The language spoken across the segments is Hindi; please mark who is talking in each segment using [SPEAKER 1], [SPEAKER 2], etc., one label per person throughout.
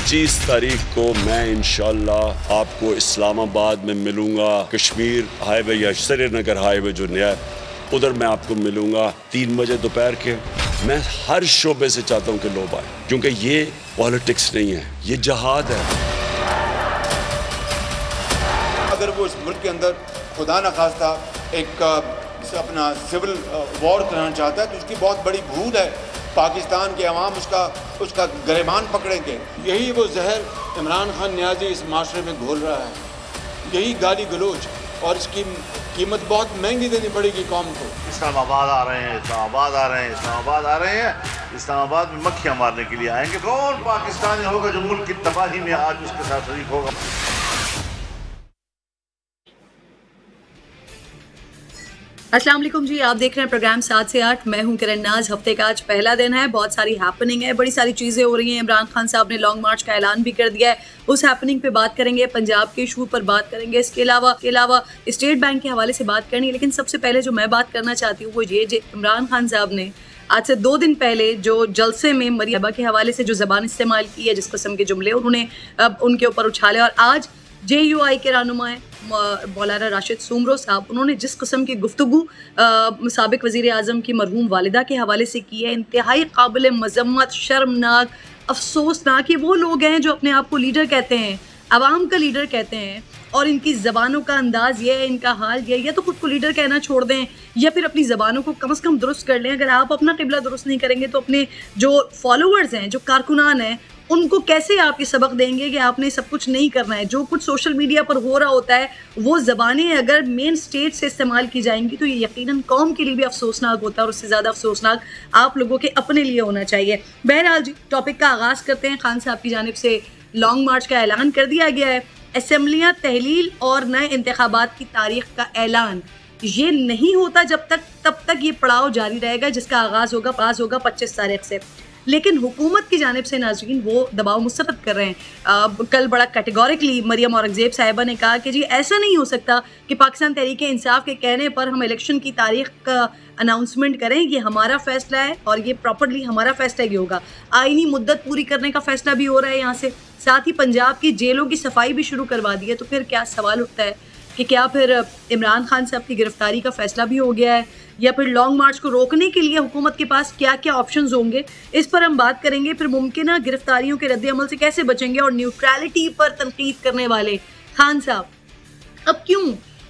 [SPEAKER 1] 25 तारीख को मैं इंशाल्लाह आपको इस्लामाबाद में मिलूंगा। कश्मीर हाईवे या श्रीनगर हाईवे जो नया है उधर मैं आपको मिलूंगा 3 बजे दोपहर के। मैं हर शोबे से चाहता हूं कि लोग आए, क्योंकि ये पॉलिटिक्स नहीं है, ये जहाद है।
[SPEAKER 2] अगर वो इस मुल्क के अंदर खुदा न खास्ता एक अपना सिविल वॉर करना चाहता है तो उसकी बहुत बड़ी भूल है। पाकिस्तान के अवाम उसका गिरबान पकड़ेंगे। यही वो जहर इमरान खान न्याजी इस माशरे में घोल रहा है, यही गाली गलोच, और इसकी कीमत बहुत महंगी देनी पड़ेगी कौम को।
[SPEAKER 3] इस्लामाबाद आ रहे हैं, इस्लामाबाद आ रहे हैं, इस्लामाबाद आ रहे हैं, इस्लामाबाद में मक्खियाँ मारने के लिए आएंगे। कौन पाकिस्तानी होगा जो मुल्क की तबाही में आज उसके साथ शरीक होगा?
[SPEAKER 4] अस्सलाम वालेकुम जी, आप देख रहे हैं प्रोग्राम 7 से 8। मैं हूं किरण नाज। हफ्ते का आज पहला दिन है, बहुत सारी हैपनिंग है, बड़ी सारी चीज़ें हो रही हैं। इमरान खान साहब ने लॉन्ग मार्च का ऐलान भी कर दिया है, उस हैपनिंग पे बात करेंगे, पंजाब के इशू पर बात करेंगे, इसके अलावा स्टेट बैंक के हवाले से बात करनी है। लेकिन सबसे पहले जो मैं बात करना चाहती हूँ वो ये, इमरान खान साहब ने आज से 2 दिन पहले जो जलसे में मरियम के हवाले से जो ज़बान इस्तेमाल की है, जिस किस्म के जुमले उन्होंने उनके ऊपर उछाले, और आज JUI के रहनुमा मौलाना राशिद सूमरो साहब, उन्होंने जिस किस्म की गुफ्तगू साबिक वज़ीर आज़म की मरहूम वालिदा के हवाले से की है, इंतहाई काबिल मज़म्मत, शर्मनाक, अफसोसनाक। ये वो लोग हैं जो अपने आप को लीडर कहते हैं, आवाम का लीडर कहते हैं, और इनकी ज़बानों का अंदाज़ ये है, इनका हाल ये है, या तो खुद को लीडर कहना छोड़ दें या फिर अपनी ज़बानों को कम से कम दुरुस्त कर लें। अगर आप अपना क़िबला दुरुस्त नहीं करेंगे तो अपने जो फॉलोअर्स हैं, जो कारकुनान हैं, उनको कैसे आप ये सबक देंगे कि आपने सब कुछ नहीं करना है। जो कुछ सोशल मीडिया पर हो रहा होता है वो ज़बानें अगर मेन स्टेज से इस्तेमाल की जाएंगी तो ये यकीनन कौम के लिए भी अफसोसनाक होता है, और उससे ज़्यादा अफसोसनाक आप लोगों के अपने लिए होना चाहिए। बहरहाल जी, टॉपिक का आगाज़ करते हैं। खान साहब की जानिब से लॉन्ग मार्च का ऐलान कर दिया गया है। असम्बलियाँ तहलील और नए इंतखाबात की तारीख का ऐलान ये नहीं होता तब तक ये पड़ाव जारी रहेगा, जिसका आगाज़ पास होगा 25 तारीख से। लेकिन हुकूमत की जानिब से नाज़रीन वो दबाव मुस्तरद कर रहे हैं। कल बड़ा कैटेगोरिकली मरियम औरंगज़ेब साहिबा ने कहा कि जी ऐसा नहीं हो सकता कि पाकिस्तान तहरीक इंसाफ के कहने पर हम इलेक्शन की तारीख का अनाउंसमेंट करें। ये हमारा फ़ैसला है और ये प्रॉपर्ली हमारा फ़ैसला ही होगा। आइनी मुद्दत पूरी करने का फ़ैसला भी हो रहा है यहाँ से, साथ ही पंजाब की जेलों की सफाई भी शुरू करवा दी है। तो फिर क्या सवाल उठता है कि क्या फिर इमरान खान साहब की गिरफ्तारी का फ़ैसला भी हो गया है, या फिर लॉन्ग मार्च को रोकने के लिए हुकूमत के पास क्या क्या ऑप्शंस होंगे, इस पर हम बात करेंगे। फिर मुमकिन गिरफ्तारियों के रद्द अमल से कैसे बचेंगे, और न्यूट्रलिटी पर तनकीद करने वाले खान साहब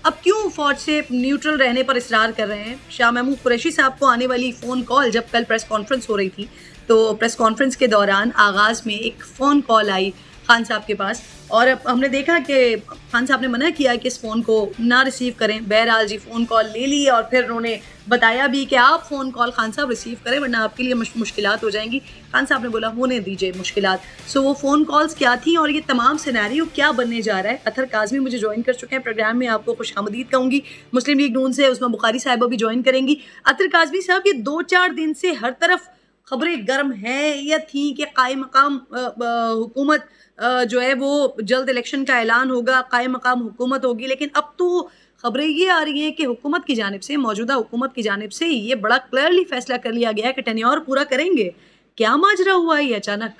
[SPEAKER 4] अब क्यों फौज से न्यूट्रल रहने पर इसरार कर रहे हैं। शाह महमूद कुरैशी साहब को आने वाली फ़ोन कॉल, जब कल प्रेस कॉन्फ्रेंस हो रही थी तो प्रेस कॉन्फ्रेंस के दौरान आगाज़ में एक फ़ोन कॉल आई खान साहब के पास, और हमने देखा कि खान साहब ने मना किया कि इस फ़ोन को ना रिसीव करें। बहरहाल जी फ़ोन कॉल ले ली, और फिर उन्होंने बताया भी कि आप फ़ोन कॉल खान साहब रिसीव करें वरना आपके लिए मुश्किलात हो जाएंगी। खान साहब ने बोला होने दीजिए मुश्किलात। सो वो फ़ोन कॉल्स क्या थी और ये तमाम सिनेरियो क्या बनने जा रहा है। अतर काज़मी मुझे ज्वाइन कर चुके हैं प्रोग्राम में, आपको खुशामदीद कहूँगी। मुस्लिम लीग नून से उस्मा बुखारी साहिबा भी ज्वाइन करेंगी। अतर काज़मी साहब, ये 2-4 दिन से हर तरफ खबरें गर्म हैं या थी कि कायम मकाम हुकूमत जो है वो जल्द इलेक्शन का ऐलान होगा, कायम मकाम हुकूमत होगी, लेकिन अब तो खबरें ये आ रही हैं कि हुकूमत की जानिब से, मौजूदा हुकूमत की जानिब से ये बड़ा क्लियरली फैसला कर लिया गया है कि टेन्योर पूरा करेंगे। क्या माजरा हुआ है ये अचानक?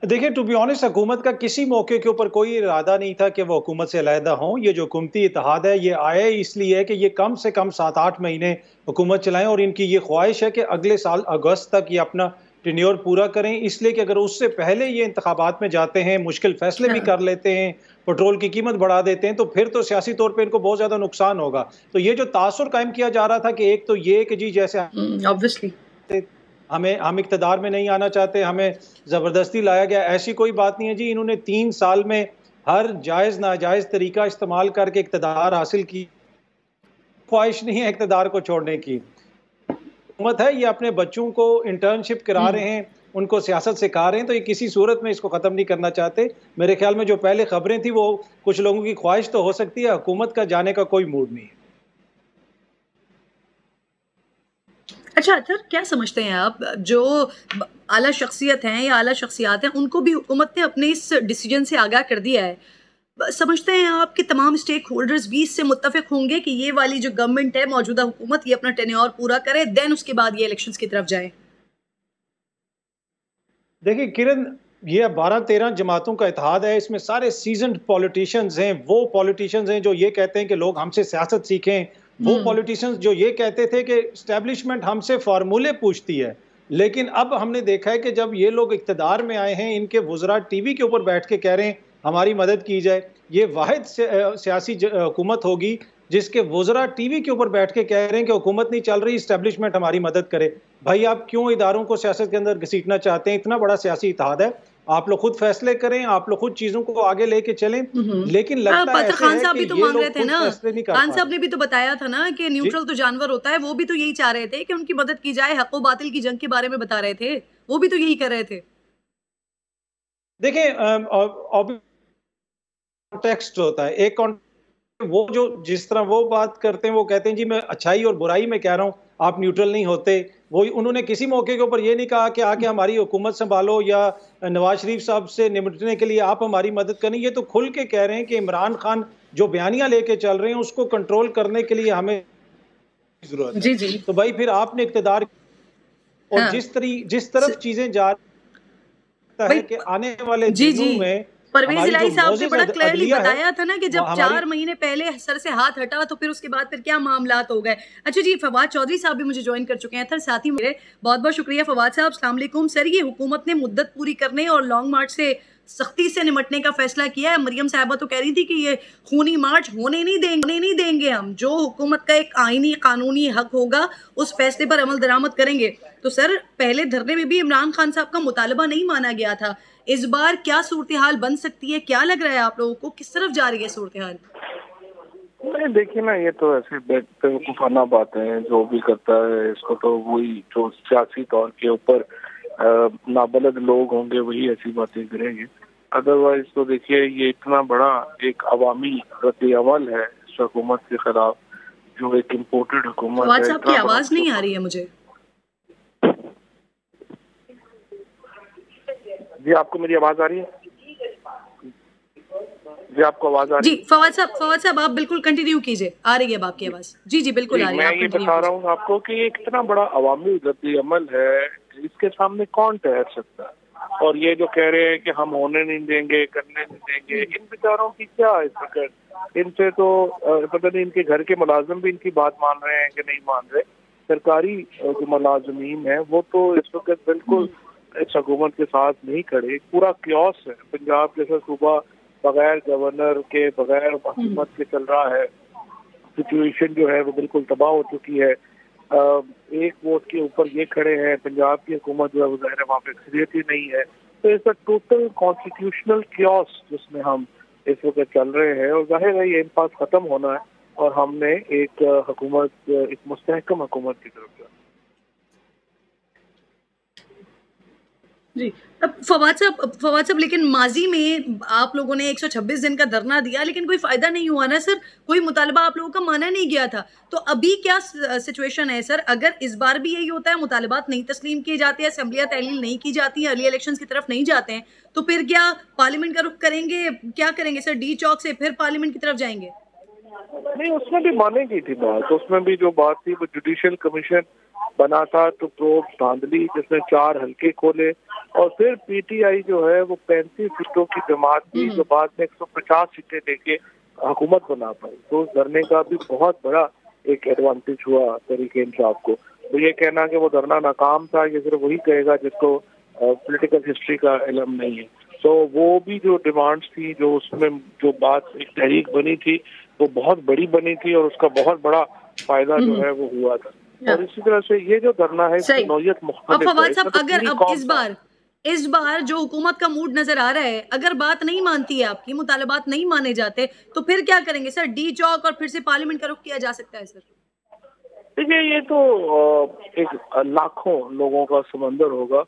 [SPEAKER 5] देखिए, टू बी ऑनेस्ट, हुकूमत का किसी मौके के ऊपर कोई इरादा नहीं था कि वो हुकूमत से अलहदा हों। ये जो हुकूमती इत्तेहाद है ये आए इसलिए है कि ये कम से कम 7-8 महीने हुकूमत चलाएं, और इनकी ये ख्वाहिश है कि अगले साल अगस्त तक ये अपना टेन्योर पूरा करें। इसलिए कि अगर उससे पहले ये इंतखाबात में जाते हैं, मुश्किल फैसले भी कर लेते हैं, पेट्रोल की कीमत बढ़ा देते हैं, तो फिर तो सियासी तौर पे इनको बहुत ज़्यादा नुकसान होगा। तो ये जो तासुर कायम किया जा रहा था कि एक तो ये कि जी जैसे
[SPEAKER 4] ऑब्वियसली
[SPEAKER 5] हम इक़्तिदार में नहीं आना चाहते, हमें ज़बरदस्ती लाया गया, ऐसी कोई बात नहीं है जी। इन्होंने 3 साल में हर जायज़ नाजायज़ तरीका इस्तेमाल करके इक़्तिदार हासिल की, ख्वाहिश नहीं है इक़्तिदार को छोड़ने की। हुकूमत है, ये अपने बच्चों को इंटर्नशिप करा रहे हैं, उनको सियासत सिखा रहे हैं, तो ये किसी सूरत में इसको ख़त्म नहीं करना चाहते। मेरे ख्याल में जो पहले खबरें थी वो कुछ लोगों की ख्वाहिश तो हो सकती है, हुकूमत का जाने का कोई मूड नहीं है।
[SPEAKER 4] अच्छा अतर, क्या समझते हैं आप, जो आला शख्सियत हैं या आला शख्सियात हैं उनको भी हुकूमत ने अपने इस डिसीजन से आगाह कर दिया है, समझते हैं आप कि तमाम स्टेक होल्डर्स भी इससे मुत्तफिक होंगे कि ये वाली जो गवर्नमेंट है, मौजूदा हुकूमत, ये अपना टेन्योर पूरा करे, देन उसके बाद ये इलेक्शंस की तरफ जाए?
[SPEAKER 5] देखिए किरण, ये 12-13 जमातों का इत्तेहाद है, इसमें सारे सीजन्ड पॉलिटिशियंस हैं, वो पॉलिटिशियंस हैं जो ये कहते हैं कि लोग हमसे सियासत सीखें, वो पॉलिटिशियंस जो ये कहते थे कि एस्टेब्लिशमेंट हमसे फार्मूले पूछती है। लेकिन अब हमने देखा है कि जब ये लोग इक़्तिदार में आए हैं, इनके वुज़रा टीवी के ऊपर बैठ के कह रहे हैं हमारी मदद की जाए। ये वाहिद सियासी हुकूमत होगी जिसके वुज़रा टीवी के ऊपर बैठ के कह रहे हैं कि हुकूमत नहीं चल रही, एस्टेब्लिशमेंट हमारी मदद करे। भाई आप क्यों इदारों को सियासत के अंदर घसीटना चाहते हैं? इतना बड़ा सियासी इत्तेहाद है, आप लोग खुद फैसले करें, आप लोग खुद चीजों को आगे लेके चलें। लेकिन लगता है
[SPEAKER 4] खान साहब भी तो मांग रहे थे ना, खान साहब ने भी तो बताया था ना कि न्यूट्रल तो जानवर होता है, वो भी तो यही चाह रहे थे कि उनकी मदद की जाए, हक व बातिल की जंग के बारे में बता रहे थे, वो भी तो यही कर रहे थे।
[SPEAKER 5] देखिए कॉन्टेक्स्ट होता है, एक वो जो जिस तरह वो बात करते हैं, वो कहते हैं जी मैं अच्छाई और बुराई में कह रहा हूँ, आप न्यूट्रल नहीं होते। वो उन्होंने किसी मौके के ऊपर ये नहीं कहा कि आके हमारी हुकूमत संभालो या नवाज शरीफ साहब से निपटने के लिए आप हमारी मदद करें। ये तो खुल के कह रहे हैं कि इमरान खान जो बयानियां लेके चल रहे हैं उसको कंट्रोल करने के लिए हमें जरूरत है।
[SPEAKER 4] जी जी।
[SPEAKER 5] तो भाई फिर आपने इक़्तिदार और हाँ। जिस तरफ चीजें जा रही है कि आने वाले दिनों में
[SPEAKER 4] परवेज इलाही साहब ने बड़ा क्लियरली बताया था ना कि जब 4 महीने पहले सर से हाथ हटा तो फिर उसके बाद फिर क्या मामलात हो गए। अच्छा जी, फवाद चौधरी साहब भी मुझे ज्वाइन कर चुके हैं, साथ ही मेरे बहुत बहुत शुक्रिया फवाद साहब। अस्सलाम वालेकुम सर, ये हुकूमत ने मुद्दत पूरी करने और लॉन्ग मार्च से सख्ती से निपटने का फैसला किया है। मरियम साहिबा तो कह रही थी कि ये खूनी मार्च होने नहीं देंगे हम, जो हुकूमत का एक आईनी कानूनी हक होगा उस फैसले पर अमल दरामद करेंगे। तो सर पहले धरने में भी इमरान खान साहब का मुतालबा नहीं माना गया था, इस बार क्या सूरत हाल बन सकती है, क्या लग रहा है आप लोगों को, किस तरफ जा रही है सूरत हाल?
[SPEAKER 6] नहीं देखिए ना, ये तो ऐसे बेवकूफाना बातें हैं, जो भी करता है इसको तो वही जो सियासी तौर के ऊपर नाबलद लोग होंगे वही ऐसी बातें करेंगे। अदरवाइज तो देखिए ये इतना बड़ा एक अवामी रद्द अमल है इस हुकूमत के खिलाफ, जो एक इम्पोर्टेड हुकूमत है।
[SPEAKER 4] आपकी आवाज नहीं आ रही है मुझे।
[SPEAKER 6] जी आपको मेरी आवाज आ रही है? जी आपको आवाज आ रही है?
[SPEAKER 4] जी फवाद साहब आप बिल्कुल कंटिन्यू कीजिए, आ रही है आपकी आवाज। जी जी बिल्कुल आ रही है।
[SPEAKER 6] मैं ये बता रहा हूँ आपको कि एक इतना बड़ा अवामी रद्द अमल है, इसके सामने कौन ठहर सकता है? और ये जो कह रहे हैं कि हम होने नहीं देंगे, करने नहीं देंगे, इन बेचारों की क्या इस वक्त? इनसे तो पता नहीं इनके घर के मुलाजिम भी इनकी बात मान रहे हैं कि नहीं मान रहे। सरकारी जो मुलाजिमीन है वो तो इस वक्त बिल्कुल इस हुकूमत के साथ नहीं खड़े। पूरा क्योस है, पंजाब जैसा सूबा बगैर गवर्नर के, बगैर हुकूमत के चल रहा है। सिचुएशन जो है वो बिल्कुल तबाह हो चुकी है। एक वोट के ऊपर ये खड़े हैं, पंजाब की हुकूमत जो है वो ज़ाहिर है वहाँ पे अक्सरियत ही नहीं है। तो इस टोटल कॉन्स्टिट्यूशनल क्योस जिसमें हम इस वक्त चल रहे हैं, और जाहिर है ये इम्पास खत्म होना है और हमने एक हुकूमत, एक मुस्तहकम हुकूमत की तरफ जाना।
[SPEAKER 4] जी फवाद साहब लेकिन माजी में आप लोगों ने 126 दिन का धरना दिया लेकिन कोई फायदा नहीं हुआ ना सर, कोई मुतालबा आप लोगों का माना नहीं गया था। तो अभी क्या सिचुएशन है सर? अगर इस बार भी यही होता है, मुतालबात नहीं तस्लीम किए जाते हैं, असेंबलियां तहलील नहीं की जाती हैं, अर्ली इलेक्शंस की तरफ नहीं जाते हैं, तो फिर क्या पार्लियामेंट का रुख करेंगे? क्या करेंगे सर? डी चौक से फिर पार्लियामेंट की तरफ जाएंगे?
[SPEAKER 6] नहीं, उसमें भी मानेगी थी बात। उसमें भी जो बात थी वो जुडिशियल कमीशन बना था, तो प्रोब धांधली जिसने 4 हल्के खोले, और फिर पीटीआई जो है वो 35 सीटों की जमात थी जो बाद में 150 सीटें लेके हुकूमत बना पाई। तो उस धरने का भी बहुत बड़ा एक एडवांटेज हुआ तहरीक इंसाफ को। तो ये कहना कि वो धरना नाकाम था, ये सिर्फ वही कहेगा जिसको पॉलिटिकल हिस्ट्री का इल्म नहीं है। तो वो भी जो डिमांड्स थी, जो उसमें जो बात एक तहरीक बनी थी, वो बहुत बड़ी बनी थी और उसका बहुत बड़ा फायदा जो है वो हुआ था। और इसी तरह से ये जो धरना है इसकी नौयत मुख्तलिफ है।
[SPEAKER 4] अगर अब इस बार जो हुकूमत का मूड नजर आ रहा है, अगर बात नहीं मानती है आपकी, मुतालबात नहीं माने जाते, तो फिर क्या करेंगे सर? डी चौक और फिर से पार्लियामेंट का रुख किया जा सकता है सर?
[SPEAKER 6] देखिए ये तो एक लाखों लोगों का समंदर होगा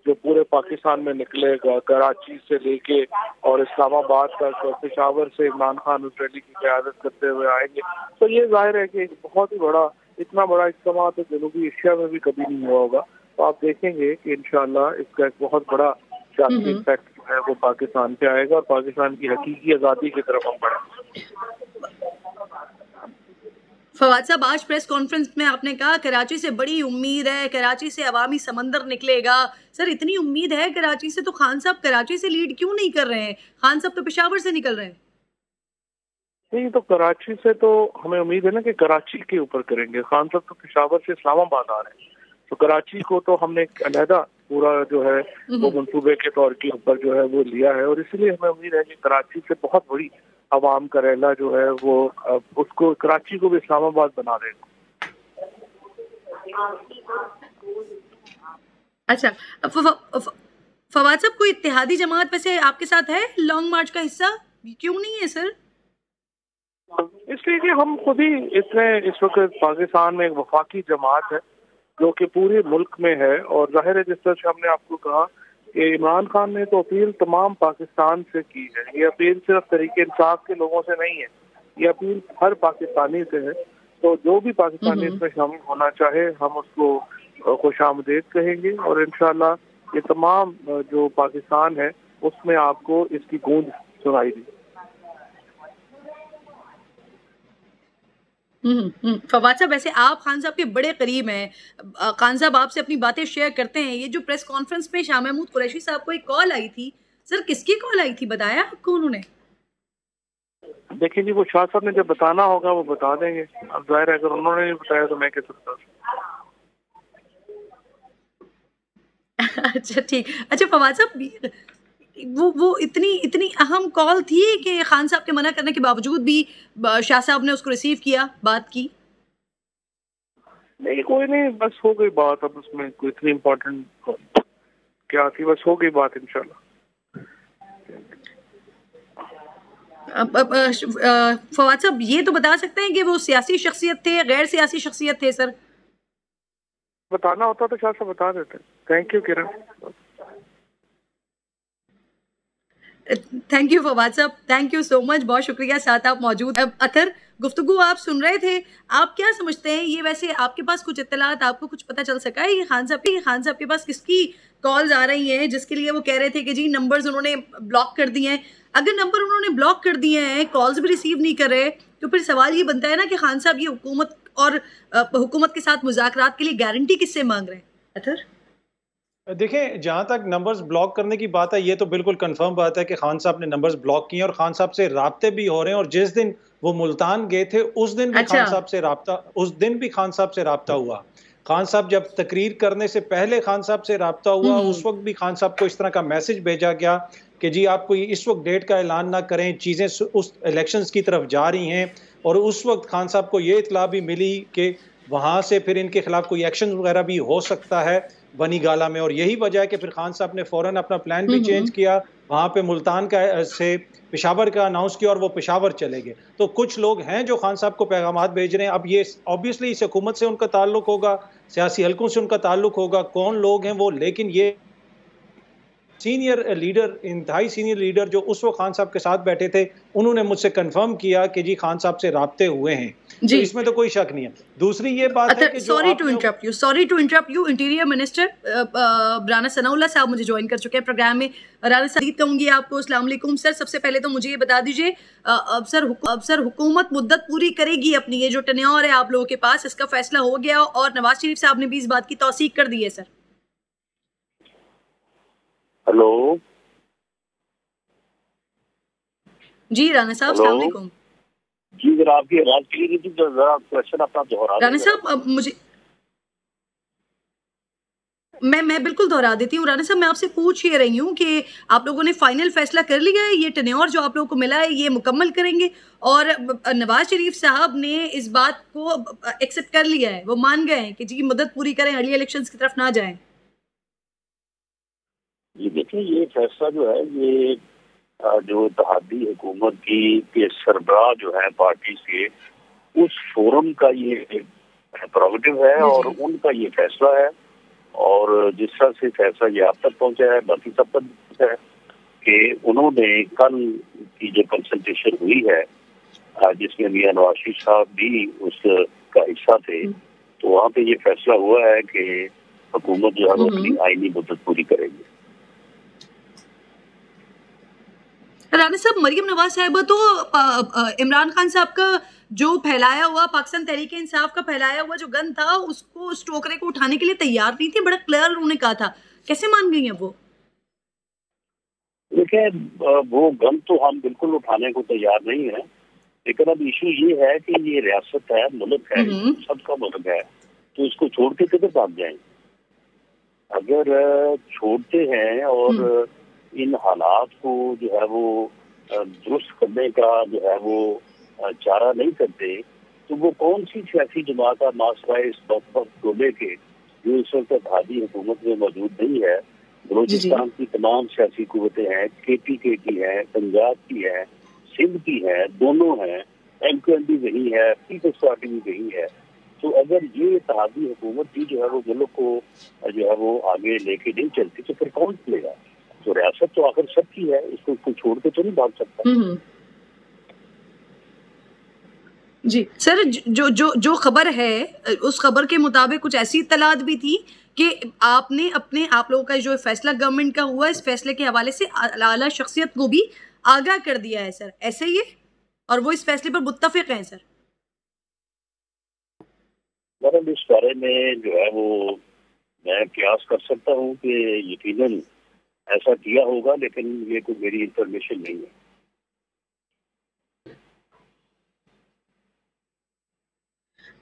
[SPEAKER 6] जो पूरे पाकिस्तान में निकलेगा, कराची से लेके और इस्लामाबाद तक, और पेशावर से इमरान खान उस रैली की क़यादत करते हुए आएंगे। तो ये जाहिर है कि एक बहुत ही बड़ा, इतना बड़ा इज्तिमा तो जनूबी एशिया में भी कभी नहीं हुआ होगा। तो आप देखेंगे कि इंशाल्लाह इसका एक बहुत बड़ा सियासी इम्पैक्ट है वो पाकिस्तान पे आएगा और पाकिस्तान की हकीकी आज़ादी की तरफ हम बढ़ेंगे।
[SPEAKER 4] फवाद साहब, आज प्रेस कॉन्फ्रेंस में आपने कहा कराची से बड़ी उम्मीद है, कराची से अवामी समंदर निकलेगा। सर, इतनी उम्मीद है कराची से, तो खान साहब कराची से लीड क्यों नहीं कर रहे हैं? खान साहब तो पेशावर से निकल रहे हैं।
[SPEAKER 6] नहीं, तो कराची से तो हमें उम्मीद है ना कि कराची के ऊपर करेंगे। खान साहब तो पेशावर से इस्लामाबाद आ रहे हैं, तो कराची को तो हमने एक अलहदा पूरा जो है वो मंसूबे के तौर के ऊपर जो है वो लिया है, और इसीलिए हमें उम्मीद है कि कराची से बहुत बड़ी आवाम का रैला जो है वो उसको कराची को भी इस्लामाबाद बना देगा।
[SPEAKER 4] अच्छा, फवाद साहब, कोई इत्तेहादी जमात वैसे आपके साथ है लॉन्ग मार्च का हिस्सा? क्यों नहीं है सर?
[SPEAKER 6] इसलिए कि हम खुद ही इस वक्त पाकिस्तान में एक वफाकी जमात है जो कि पूरे मुल्क में है, और जाहिर है जिस तरह से हमने आपको कहा कि इमरान खान ने तो अपील तमाम पाकिस्तान से की है। ये अपील सिर्फ तरीके इंसाफ के लोगों से नहीं है, ये अपील हर पाकिस्तानी से है। तो जो भी पाकिस्तानी इसमें शामिल होना चाहे हम उसको खुशामदीद कहेंगे, और इंशाल्लाह ये तमाम जो पाकिस्तान है उसमें आपको इसकी गूंज सुनाई दी।
[SPEAKER 4] फवाद साहब, वैसे आप खान साहब के बड़े करीब हैं। खान साहब आपसे अपनी बातें शेयर करते हैं। ये जो प्रेस कॉन्फ्रेंस में शाह महमूद कुरैशी साहब को एक कॉल आई थी, सर किसकी कॉल आई थी, बताया आपको उन्होंने?
[SPEAKER 6] देखिए जी, वो शाह साहब ने जब बताना होगा वो बता देंगे। अब जाहिर है अगर उन्होंने नहीं बताया तो मैं कह सकता हूँ।
[SPEAKER 4] अच्छा, ठीक। अच्छा फवाद साहब, वो इतनी अहम कॉल थी कि खान साहब के मना करने के बावजूद भी शाह साहब ने उसको रिसीव किया, बात की?
[SPEAKER 6] नहीं, कोई नहीं, बस हो गई बात। अब उसमें कोई इतनी इम्पोर्टेंट क्या थी, बस हो गई बात इंशाल्लाह।
[SPEAKER 4] फवाद साहब, ये तो बता सकते हैं कि वो सियासी शख्सियत थे, गैर सियासी शख्सियत थे? सर
[SPEAKER 6] बताना होता तो शाह साहब बता देते। Thank you Kiran.
[SPEAKER 4] Thank you Fawad साहब, थैंक यू सो मच, बहुत शुक्रिया, साथ आप मौजूद। अब अतर गुफ्तगू आप सुन रहे थे, आप क्या समझते हैं ये, वैसे आपके पास कुछ इत्तलात, आपको कुछ पता चल सका है ये खान साहब के पास किसकी कॉल्स आ रही हैं जिसके लिए वो कह रहे थे कि जी नंबर्स उन्होंने ब्लॉक कर दिए हैं? अगर नंबर उन्होंने ब्लॉक कर दिए हैं, कॉल्स भी रिसीव नहीं कर रहे, तो फिर सवाल ये बनता है ना कि खान साहब ये हुकूमत और हुकूमत के साथ मुज़ाकरात के लिए गारंटी किससे मांग रहे हैं? अतर
[SPEAKER 5] देखें, जहाँ तक नंबर्स ब्लॉक करने की बात है, ये तो बिल्कुल कंफर्म बात है कि खान साहब ने नंबर्स ब्लॉक किए और खान साहब से राब्ते भी हो रहे हैं। और जिस दिन वो मुल्तान गए थे उस दिन भी
[SPEAKER 4] अच्छा।
[SPEAKER 5] खान साहब से राब्ता हुआ। खान साहब जब तकरीर करने से पहले खान साहब से राब्ता हुआ, उस वक्त भी खान साहब को इस तरह का मैसेज भेजा गया कि जी आपको इस वक्त डेट का ऐलान ना करें, चीज़ें उस इलेक्शंस की तरफ जा रही हैं। और उस वक्त खान साहब को ये इतला भी मिली कि वहाँ से फिर इनके खिलाफ कोई एक्शन वगैरह भी हो सकता है बनी गाला में। और यही वजह है कि फिर खान साहब ने फौरन अपना प्लान भी चेंज किया, वहाँ पे मुल्तान का से पेशावर का अनाउंस किया और वो पेशावर चले गए। तो कुछ लोग हैं जो खान साहब को पैगामात भेज रहे हैं। अब ये ऑब्वियसली इस हुकूमत से उनका ताल्लुक होगा, सियासी हलकों से उनका ताल्लुक होगा, कौन लोग हैं वो। लेकिन ये सीनियर लीडर, इंतहाई सीनियर लीडर जो उस वक्त खान साहब के साथ बैठे थे, उन्होंने मुझसे कंफर्म किया कि जी खान साहब से राब्ते हुए हैं। तो इसमें तो कोई शक नहीं है। दूसरी ये बात है कि
[SPEAKER 4] sorry to interrupt you, interior minister Rana Sanaullah साहब मुझे ज्वाइन कर चुके हैं प्रोग्राम में। राना साहब कहूंगी आपको अस्सलाम वालेकुम। सर सबसे पहले तो मुझे ये बता दीजिए, अब सर हुकूमत मुद्दत पूरी करेगी अपनी, ये जो टेन्योर है आप लोगों के पास, इसका फैसला हो गया और नवाज शरीफ साहब ने भी इस बात की तौसीक कर दी है? सर
[SPEAKER 7] हेलो
[SPEAKER 4] जी राना साहब, अस्सलाम वालेकुम।
[SPEAKER 7] जी जरा आपकी आवाज क्लियर नहीं थी, जरा क्वेश्चन अपना दोहरा।
[SPEAKER 4] राना साहब अब मुझे मैं बिल्कुल दोहरा देती हूँ। राना साहब, मैं आपसे पूछ ही रही हूँ कि आप लोगों ने फाइनल फैसला कर लिया है, ये टेन्योर जो आप लोगों को मिला है ये मुकम्मल करेंगे? और नवाज शरीफ साहब ने इस बात को एक्सेप्ट कर लिया है, वो मान गए हैं कि जी मदद पूरी करें, अर्ली इलेक्शंस की तरफ ना जाएं?
[SPEAKER 7] जी देखिए, ये फैसला जो है ये जो इत्तेहादी हुकूमत की के सरबराह जो है पार्टी से, उस फोरम का ये प्रोगेटिव है और उनका ये फैसला है। और जिस तरह से फैसला ये आप तक पहुंचा है, बाकी सब तक पहुंचा है कि उन्होंने कल की जो कंसल्टेशन हुई है जिसमें मियां नवाज शरीफ साहब भी उसका हिस्सा थे, तो वहाँ पे ये फैसला हुआ है कि हुकूमत जो है अपनी आईनी मुद्दत पूरी करेगी।
[SPEAKER 4] राना साहब, मरियम नवाज साहिबा तो इमरान खान साहब का जो फैलाया हुआ पाकिस्तान तहरीक इंसाफ का फैलाया हुआ जो गन था उसको, उस टोकरे को उठाने के लिए तैयार नहीं थी, बड़ा क्लियर उन्होंने कहा था, कैसे मान गई है वो?
[SPEAKER 7] देखिए, वो गन तो हम बिल्कुल उठाने को तैयार नहीं है, लेकिन अब इशू ये है कि ये रियासत है, मुल्क है, सबका मुल्क है, तो इसको छोड़ के किधर भाग जाएं? अगर छोड़ते हैं और इन हालात को जो है वो दुरुस्त करने का जो है वो चारा नहीं करते, तो वो कौन सी सियासी जमात का मासरा इस डोले के जो इस वक्त इत्तेहादी हुकूमत में मौजूद नहीं है। बलूचिस्तान की तमाम सियासी कुव्वतें हैं, KPK की है, पंजाब की है, सिंध की है, दोनों हैं, MQM भी वही है, पीपल्स पार्टी भी वही है। तो अगर ये इत्तेहादी हुकूमत भी जो है वो मुल्क को जो है वो आगे लेके नहीं चलती तो फिर कौन चलेगा? तो रियासत तो आखिर सबकी है, इसको छोड़ के तो नहीं भाग सकता।
[SPEAKER 4] जी सर, जो खबर है उस खबर के मुताबिक कुछ ऐसी इत्तलात भी थी कि आपने आप लोगों का जो फैसला गवर्नमेंट का हुआ, इस फैसले के हवाले से आला शख्सियत को भी आगाह कर दिया है सर, ऐसे ही है? और वो इस फैसले पर मुत्तफिक हैं सर?
[SPEAKER 7] मतलब इस बारे में जो है वो मैं कयास कर सकता हूँ कि यकीनन ऐसा किया होगा, लेकिन ये कोई मेरी इंफॉर्मेशन नहीं है।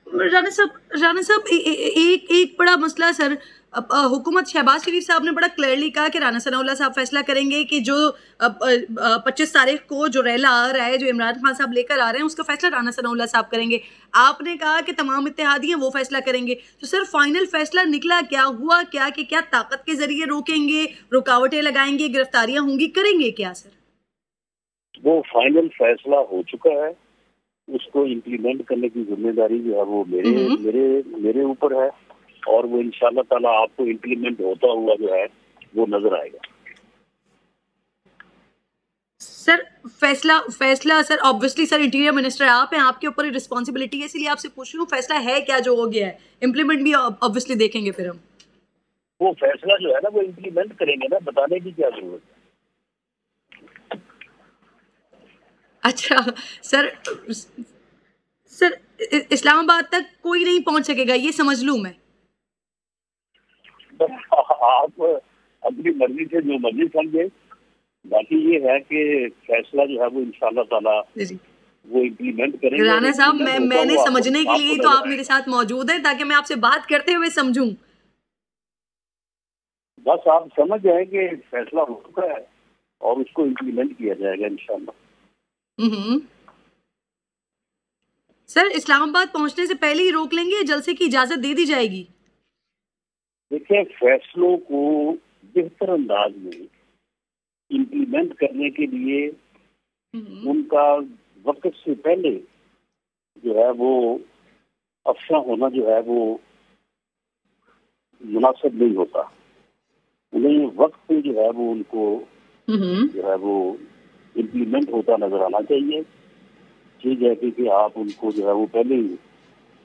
[SPEAKER 4] राना साहब एक बड़ा मसला सर, हुकूमत शहबाज शरीफ साहब ने बड़ा क्लियरली कहा कि राना सनाउल्लाह साहब फैसला करेंगे कि जो 25 तारीख को जो रैला आ रहा है, जो इमरान खान साहब लेकर आ रहे हैं, उसका फैसला राना सनाउल्लाह साहब करेंगे। आपने कहा कि तमाम इत्तेहादी हैं वो फैसला करेंगे, तो सर फाइनल फैसला निकला क्या, हुआ क्या कि क्या ताकत के जरिए रोकेंगे, रुकावटें लगाएंगे, गिरफ्तारियां होंगी, करेंगे क्या सर?
[SPEAKER 7] वो फाइनल फैसला हो चुका है, उसको इम्प्लीमेंट करने की जिम्मेदारी जो है वो मेरे ऊपर है, और वो इंशाल्लाह ताला आपको इम्प्लीमेंट होता हुआ जो है वो नजर आएगा।
[SPEAKER 4] सर फैसला sir obviously sir interior minister आप हैं, आपके ऊपर रिस्पॉन्सिबिलिटी है, इसलिए आपसे पूछ रही हूँ फैसला है क्या जो हो गया है? इम्प्लीमेंट भी ऑब्वियसली देखेंगे फिर हम।
[SPEAKER 7] वो फैसला जो है ना वो इम्प्लीमेंट करेंगे ना, बताने की क्या जरूरत है?
[SPEAKER 4] अच्छा सर इस्लामाबाद तक कोई नहीं पहुंच सकेगा, ये समझ लूं मैं?
[SPEAKER 7] आप अपनी मर्जी से जो मर्जी समझे, बाकी ये है कि फैसला जो है वो इंशाल्लाह ताला वो इम्प्लीमेंट करेंगे।
[SPEAKER 4] राना साहब मैंने समझने के लिए तो आप मेरे साथ मौजूद हैं ताकि मैं आपसे बात करते हुए समझूं।
[SPEAKER 7] बस आप समझ जाए कि फैसला हो चुका है और उसको इम्प्लीमेंट किया जाएगा इंशाल्लाह।
[SPEAKER 4] सर इस्लामाबाद पहुंचने से पहले ही रोक लेंगे, जलसे की इजाजत दे दी जाएगी?
[SPEAKER 7] देखिए, फैसलों को बेहतर अंदाज में इम्प्लीमेंट करने के लिए उनका वक्त से पहले जो है वो अफसा होना जो है वो मुनासिब नहीं होता। उन्हें वक्त पे जो है वो उनको जो है वो इम्प्लीमेंट होता नजर आना चाहिए। ठीक है कि आप उनको जो है वो पहले ही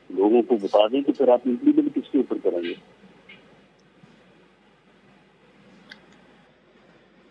[SPEAKER 7] लोगों को बता दें कि फिर आप इम्प्लीमेंट किसके ऊपर करेंगे।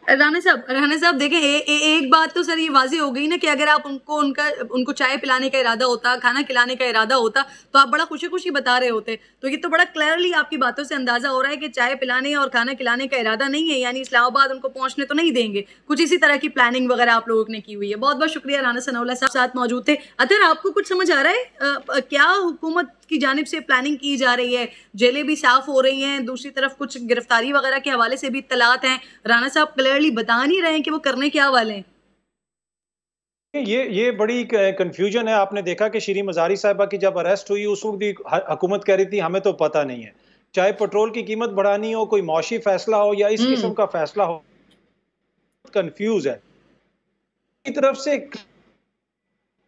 [SPEAKER 4] राना साहब देखें, एक बात तो सर ये वाज़ेह हो गई ना कि अगर आप उनको चाय पिलाने का इरादा होता, खाना खिलाने का इरादा होता, तो आप बड़ा खुशी खुशी बता रहे होते। तो ये तो बड़ा क्लियरली आपकी बातों से अंदाजा हो रहा है कि चाय पिलाने और खाना खिलाने का इरादा नहीं है, यानी इस्लामाबाद उनको पहुंचने तो नहीं देंगे। कुछ इसी तरह की प्लानिंग वगैरह आप लोगों ने की हुई है। बहुत बहुत शुक्रिया, राना सनाउल्लाह साहब साथ मौजूद थे। अतर आपको कुछ समझ आ रहा है क्या हुकूमत की जानिब से प्लानिंग की जा रही है? जेलें भी साफ हो रही हैं, दूसरी तरफ कुछ गिरफ्तारी वगैरह के हवाले से भी इत्तलात हैं। राना साहब क्लियरली बता नहीं रहे हैं कि वो करने क्या वाले हैं।
[SPEAKER 5] ये बड़ी कंफ्यूजन है। आपने देखा कि शीरी मज़ारी साहिबा की जब अरेस्ट हुई उस वक्त भी हुकूमत कह रही थी हमें तो पता नहीं है, चाहे पेट्रोल की कीमत बढ़ानी हो, कोई मौशी फैसला हो या इस किस्म का फैसला हो, कंफ्यूज है। की तरफ से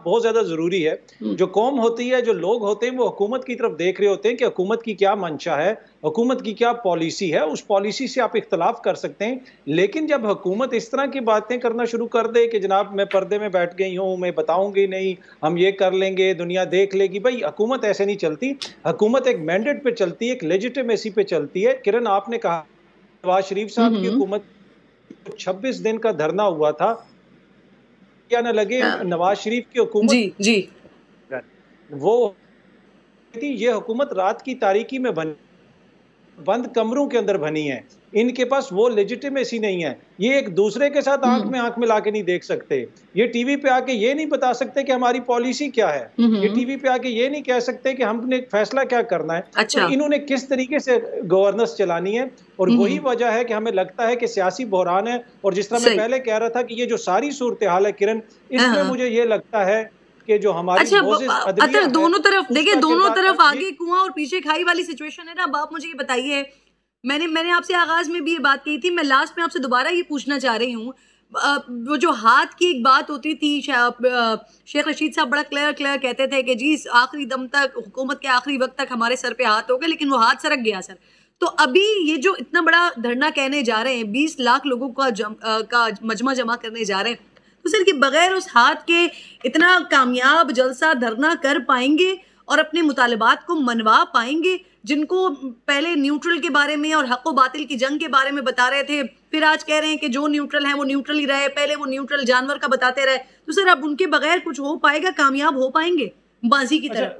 [SPEAKER 5] बहुत ज्यादा जरूरी है। जो कौम होती है, जो लोग होते हैं, वो हुकूमत की तरफ देख रहे होते हैं कि हुकूमत की क्या मंशा है, हुकूमत की क्या पॉलिसी है। उस पॉलिसी से आप इख्तलाफ कर सकते हैं, लेकिन जब हुकूमत इस तरह की बातें करना शुरू कर दे कि जनाब मैं पर्दे में बैठ गई हूँ, मैं बताऊंगी नहीं, हम ये कर लेंगे, दुनिया देख लेगी, भाई हुकूमत ऐसे नहीं चलती। हुकूमत एक मैंडेट पे चलती है, एक लेजिटिमेसी पे चलती है। किरण, आपने कहा नवाज शरीफ साहब की हुकूमत 26 दिन का धरना हुआ था, क्या न लगे नवाज शरीफ की हुकूमत वो थी, ये हुकूमत रात की तारीकी में बनी, बंद कमरों के अंदर बनी है। इनके पास वो लेजिटिमेसी नहीं है। ये एक दूसरे के साथ आंख मिला के नहीं देख सकते। ये टीवी पे आके ये नहीं बता सकते कि हमारी पॉलिसी क्या है। ये टीवी पे आके ये नहीं कह सकते कि हमने फैसला क्या करना है।
[SPEAKER 4] अच्छा।
[SPEAKER 5] तो इन्होंने किस तरीके से गवर्नेंस चलानी है, और वही वजह है कि हमें लगता है कि सियासी बहरान है। और जिस तरह मैं पहले कह रहा था कि ये जो सारी सूरत हाल है किरण, इसमें मुझे ये लगता है कि जो हमारी
[SPEAKER 4] दोनों तरफ देखिए, दोनों तरफ आगे कुआं और पीछे खाई वाली सिचुएशन है ना। अब आप मुझे ये बताइए, मैंने आपसे आगाज में भी ये बात कही थी, मैं लास्ट में आपसे दोबारा ये पूछना चाह रही हूँ, वो जो हाथ की एक बात होती थी, शेख रशीद साहब बड़ा क्लियर कहते थे कि जी आखिरी दम तक, हुकूमत के आखिरी वक्त तक हमारे सर पे हाथ होगा, लेकिन वो हाथ सरक गया सर। तो अभी ये जो इतना बड़ा धरना कहने जा रहे हैं, 20 लाख लोगों का मजमा जमा करने जा रहे हैं, तो सर कि बगैर उस हाथ के इतना कामयाब जलसा धरना कर पाएंगे और अपने मुतालबात को मनवा पाएंगे, जिनको पहले न्यूट्रल के बारे में और हक व बातिल की जंग के बारे में बता रहे थे, फिर आज कह रहे हैं कि जो न्यूट्रल है वो न्यूट्रल ही रहे, पहले वो न्यूट्रल जानवर का बताते रहे, तो सर अब उनके बगैर कुछ हो पाएगा, कामयाब हो पाएंगे बाजी की तरह?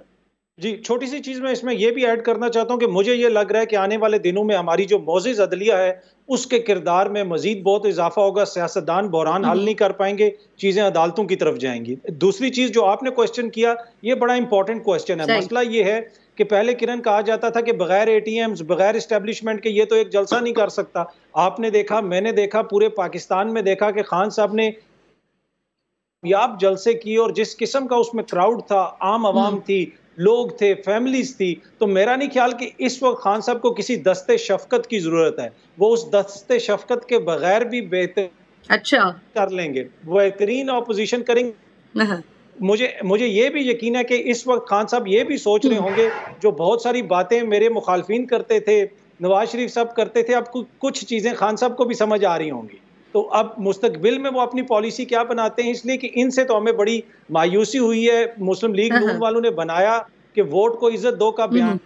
[SPEAKER 5] जी, छोटी सी चीज मैं इसमें यह भी ऐड करना चाहता हूं कि मुझे ये लग रहा है कि आने वाले दिनों में हमारी जो मौजिज अदलिया है उसके किरदार में मजीद बहुत इजाफा होगा। सियासतदान बहरान हल नहीं कर पाएंगे, चीजें अदालतों की तरफ जाएंगी। दूसरी चीज जो आपने क्वेश्चन किया, ये बड़ा इंपॉर्टेंट क्वेश्चन है। मसला ये है कि पहले किरण कहा जाता था कि बगैर एटीएम्स, बगैर एस्टेब्लिशमेंट के ये तो एक जलसा नहीं कर सकता। आपने देखा, मैंने देखा, पूरे पाकिस्तान में देखा कि खान साहब ने कामयाब जलसे किए, और जिस किस्म का उसमें क्राउड था, आम आवाम थी, लोग थे, फैमिलीज थी, तो मेरा नहीं ख्याल कि इस वक्त खान साहब को किसी दस्ते शफकत की जरूरत है। वो उस दस्ते शफकत के बगैर भी बेहतर कर लेंगे, बेहतरीन ऑपोजिशन करेंगे। मुझे ये भी यकीन है कि इस वक्त खान साहब ये भी सोच रहे होंगे, जो बहुत सारी बातें मेरे मुखालफिन करते थे, नवाज शरीफ साहब करते थे, अब कुछ चीजें खान साहब को भी समझ आ रही होंगी। तो अब मुस्तकबिल में वो अपनी पॉलिसी क्या बनाते हैं, इसलिए कि इनसे तो हमें बड़ी मायूसी हुई है। मुस्लिम लीग नून वालों ने बनाया कि वोट को इज्जत दो का बयान।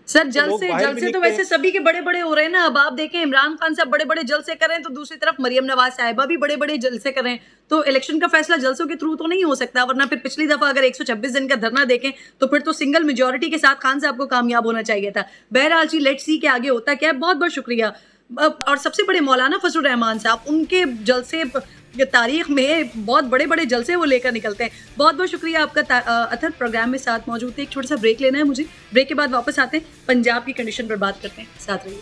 [SPEAKER 4] सर जलसे तो वैसे सभी के बड़े बड़े हो रहे हैं ना। अब आप देखें, इमरान खान साहब बड़े बड़े जलसे कर रहे हैं, तो दूसरी तरफ मरियम नवाज साहिबा भी बड़े बड़े जलसे कर रहे हैं। तो इलेक्शन का फैसला जलसों के थ्रू तो नहीं हो सकता, वरना फिर पिछली दफा अगर 126 दिन का धरना देखें तो फिर तो सिंगल मेजोरिटी के साथ खान साहब को कामयाब होना चाहिए था। बहरहाल जी, लेट्स सी के आगे होता क्या है। बहुत बहुत शुक्रिया। और सबसे बड़े मौलाना फजलुर रहमान साहब, उनके जलसे तारीख में बहुत बड़े बड़े जलसे वो लेकर निकलते हैं। बहुत बहुत शुक्रिया आपका अथर प्रोग्राम में साथ मौजूद थे। एक छोटा सा ब्रेक लेना है मुझे, ब्रेक के बाद वापस आते हैं, पंजाब की कंडीशन पर बात करते हैं। साथ रहिए।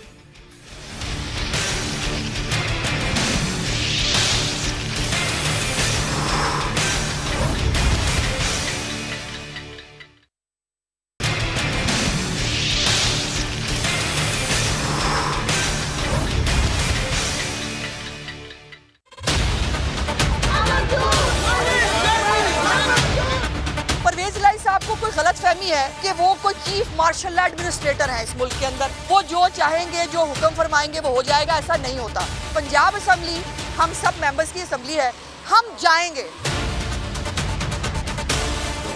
[SPEAKER 8] है कि वो कोई चीफ मार्शल एडमिनिस्ट्रेटर है इस मुल्क के अंदर, वो जो चाहेंगे, जो हुक्म फरमाएंगे वो हो जाएगा, ऐसा नहीं होता। पंजाब असेंबली हम सब मेंबर्स की असेंबली है, हम जाएंगे।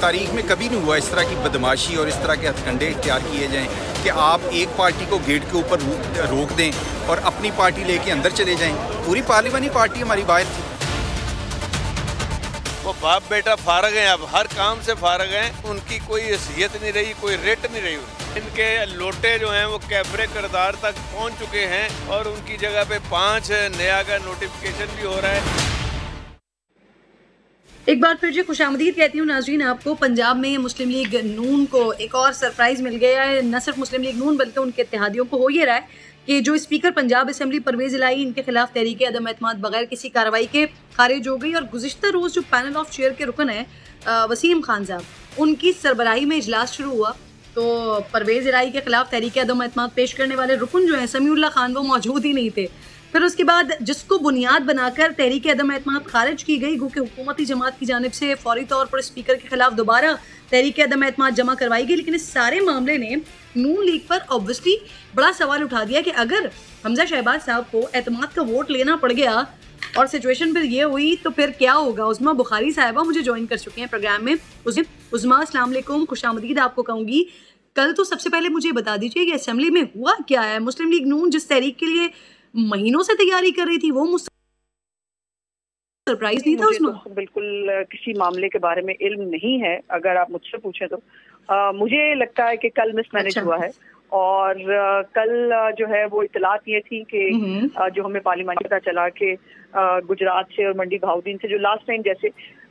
[SPEAKER 9] तारीख में कभी नहीं हुआ इस तरह की बदमाशी और इस तरह के हथकंडे इख्तियार किए जाएं कि आप एक पार्टी को गेट के ऊपर रोक दें और अपनी पार्टी लेके अंदर चले जाएं। पूरी पार्लिमानी पार्टी हमारी बाहर थी।
[SPEAKER 10] वो बाप बेटा फारग हैं, अब हर काम से फारग हैं, उनकी कोई हैसियत नहीं रही, कोई रेट नहीं रही। इनके लोटे जो हैं वो कैफरे किरदार तक पहुंच चुके हैं और उनकी जगह पे 5 नया का नोटिफिकेशन भी हो रहा है।
[SPEAKER 4] एक बार फिर जी खुशामदीद कहती हूँ नाज़रीन आपको। पंजाब में मुस्लिम लीग नून को एक और सरप्राइज़ मिल गया है। न सिर्फ मुस्लिम लीग नून बल्कि उनके इत्तेहादियों को हो ये रहा है कि जो स्पीकर पंजाब असेंबली परवेज़ इलाही, इनके खिलाफ तहरीक अदम एतमाद बगैर किसी कार्रवाई के खारिज हो गई। और गुज़िश्ता रोज़ जो पैनल ऑफ चेयर के रुकन है वसीम खान साहब, उनकी सरबराही में इजलास शुरू हुआ, तो परवेज़ इलाही के खिलाफ तहरीक अदम एतमाद पेश करने वाले रुकन जो हैं समीउल्लाह खान, वो मौजूद ही नहीं थे। फिर उसके बाद जिसको बुनियाद बनाकर तहरीक अदम एतमाद खारिज की गई, क्योंकि हुकूमती जमात की जानिब से फौरी तौर पर स्पीकर के खिलाफ दोबारा तहरीक अदम एतमाद जमा करवाई गई। लेकिन इस सारे मामले ने नून लीग पर ऑब्वियसली बड़ा सवाल उठा दिया कि अगर हमजा शहबाज साहब को एतमाद का वोट लेना पड़ गया और सिचुएशन फिर ये हुई तो फिर क्या होगा। उज़मा बुखारी साहिबा मुझे ज्वाइन कर चुके हैं प्रोग्राम में। उज़मा अस्सलाम वालेकुम, खुशामदीद आपको कहूँगी। कल तो सबसे पहले मुझे बता दीजिए कि असेंबली में हुआ क्या है। मुस्लिम लीग नून जिस तहरीक के लिए महीनों से तैयारी कर रही थी, वो सरप्राइज नहीं था उसमें?
[SPEAKER 11] तो बिल्कुल किसी मामले के बारे में इल्म नहीं है, अगर आप मुझसे पूछें तो। मुझे लगता है कि कल मिसमैनेज हुआ है, और कल जो है वो इतलात ये थी कि जो हमें पार्लियामेंट पता चला कि गुजरात से और मंडी भाउदीन से जो लास्ट टाइम जैसे